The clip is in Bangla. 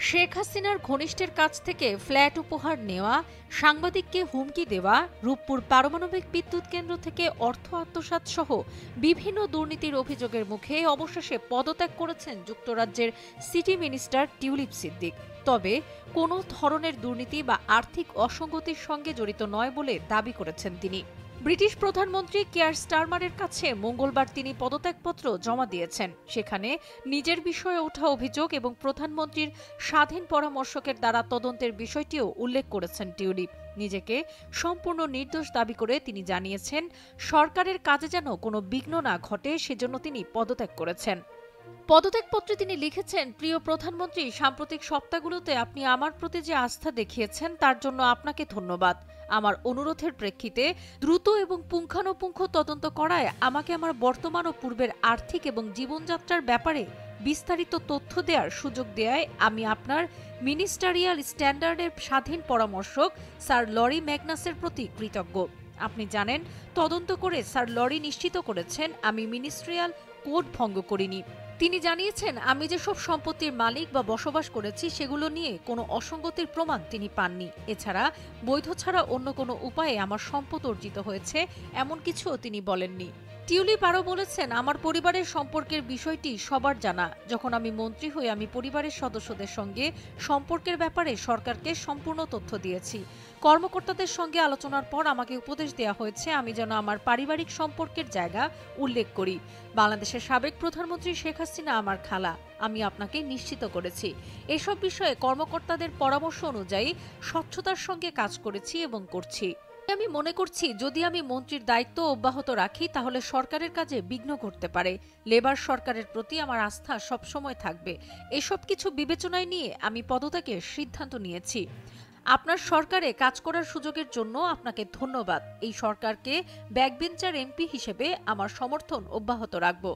শেখ হাসিনার ঘনিষ্ঠের কাছ থেকে ফ্ল্যাট উপহার নেওয়া, সাংবাদিককে হুমকি দেওয়া, রূপপুর পারমাণবিক বিদ্যুৎ কেন্দ্র থেকে অর্থ আত্মসাৎ সহ বিভিন্ন দুর্নীতির অভিযোগের মুখে অবশেষে পদত্যাগ করেছেন যুক্তরাজ্যের সিটি মিনিস্টার টিউলিপ সিদ্দিক। তবে কোনো ধরনের দুর্নীতি বা আর্থিক অসঙ্গতির সঙ্গে জড়িত নয় বলে দাবি করেছেন তিনি। ব্রিটিশ প্রধানমন্ত্রী কেয়ার স্টারমারের কাছে মঙ্গলবার তিনি পদত্যাগপত্র জমা দিয়েছেন। সেখানে নিজের বিষয়ে ওঠা অভিযোগ এবং প্রধানমন্ত্রীর স্বাধীন পরামর্শকের দ্বারা তদন্তের বিষয়টিও উল্লেখ করেছেন টিউলিপ। নিজেকে সম্পূর্ণ নির্দোষ দাবি করে তিনি জানিয়েছেন, সরকারের কাজে যেন কোনো বিঘ্ন না ঘটে সেজন্য তিনি পদত্যাগ করেছেন। পদত্যাগপত্রে তিনি লিখেছেন, প্রিয় প্রধানমন্ত্রী, সাম্প্রতিক সপ্তাহগুলোতে আপনি আমার প্রতি যে আস্থা দেখিয়েছেন তার জন্য আপনাকে ধন্যবাদ। আমার অনুরোধের প্রেক্ষিতে দ্রুত এবং পুঙ্খানুপুঙ্খ তদন্ত করায় আমাকে আমার বর্তমান ও পূর্বের আর্থিক এবং জীবনযাত্রার ব্যাপারে বিস্তারিত তথ্য দেওয়ার সুযোগ দেয়ায় আমি আপনার মিনিস্টারিয়াল স্ট্যান্ডার্ডের স্বাধীন পরামর্শক স্যার লরি ম্যাগনাসের প্রতি কৃতজ্ঞ। আপনি জানেন, তদন্ত করে স্যার লরি নিশ্চিত করেছেন আমি মিনিস্ট্রিয়াল কোড ভঙ্গ করিনি। তিনি জানিয়েছেন, আমি যেসব সম্পত্তির মালিক বা বসবাস করেছি সেগুলো নিয়ে কোনো অসঙ্গতির প্রমাণ তিনি পাননি। এছাড়া বৈধ ছাড়া অন্য কোনো উপায়ে আমার সম্পদ অর্জিত হয়েছে এমন কিছুও তিনি বলেননি। টিউলিপ আরও বলেছেন, আমার পরিবারের সম্পর্কের বিষয়টি সবার জানা। যখন আমি মন্ত্রী হই আমি পরিবারের সদস্যদের সঙ্গে সম্পর্কের ব্যাপারে সরকারকে সম্পূর্ণ তথ্য দিয়েছি। কর্মকর্তাদের সঙ্গে আলোচনার পর আমাকে উপদেশ দেওয়া হয়েছে আমি যেন আমার পারিবারিক সম্পর্কের জায়গা উল্লেখ করি। বাংলাদেশের সাবেক প্রধানমন্ত্রী শেখ হাসিনা আমার খালা, আমি আপনাকে নিশ্চিত করেছি। এসব বিষয়ে কর্মকর্তাদের পরামর্শ অনুযায়ী স্বচ্ছতার সঙ্গে কাজ করেছি এবং করছি। আমি মনে করছি যদি আমি মন্ত্রীর দায়িত্ব অব্যাহত রাখি তাহলে সরকারের কাজে বিঘ্ন ঘটতে পারে। লেবার সরকারের প্রতি আমার আস্থা সবসময় থাকবে। এসব কিছু বিবেচনায় নিয়ে আমি পদত্যাগের সিদ্ধান্ত নিয়েছি। আপনার সরকারে কাজ করার সুযোগের জন্য আপনাকে ধন্যবাদ। এই সরকারকে ব্যাকবেঞ্চার এমপি হিসেবে আমার সমর্থন অব্যাহত রাখব।